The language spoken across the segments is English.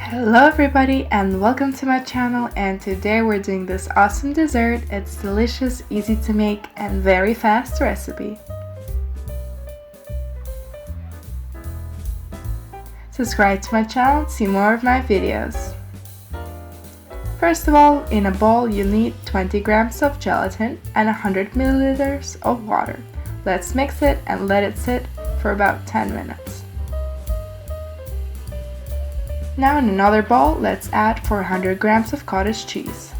Hello everybody and welcome to my channel, and today we're doing this awesome dessert. It's delicious, easy to make and very fast recipe. Subscribe to my channel to see more of my videos. First of all, in a bowl you need 20 grams of gelatin and 100 milliliters of water. Let's mix it and let it sit for about 10 minutes. Now in another bowl, let's add 400 grams of cottage cheese,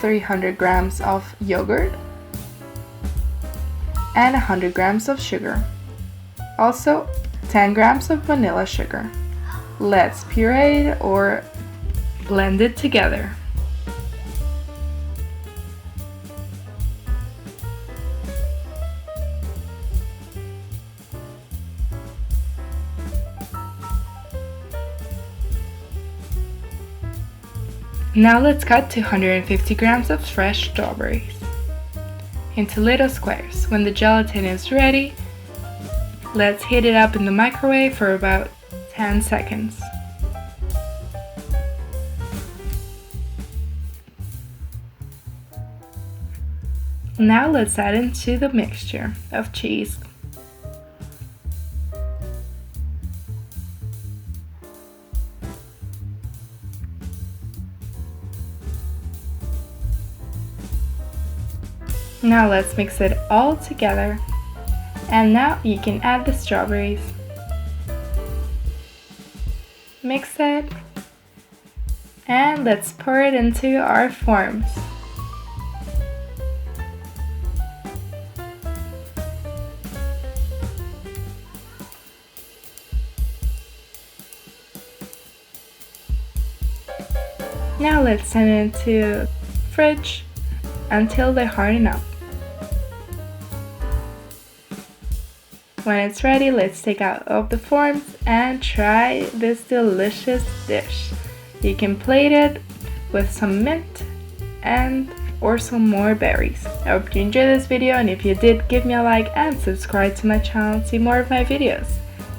300 grams of yogurt, and 100 grams of sugar. Also, 10 grams of vanilla sugar. Let's puree it or blend it together. Now let's cut 250 grams of fresh strawberries into little squares. When the gelatin is ready, let's heat it up in the microwave for about 10 seconds. Now let's add into the mixture of cheese. Now let's mix it all together, and now you can add the strawberries. Mix it, and let's pour it into our forms. Now let's send it into the fridge until they harden up. When it's ready, let's take out of the forms and try this delicious dish. You can plate it with some mint or some more berries. I hope you enjoyed this video, and if you did, give me a like and subscribe to my channel to see more of my videos.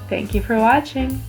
Thank you for watching.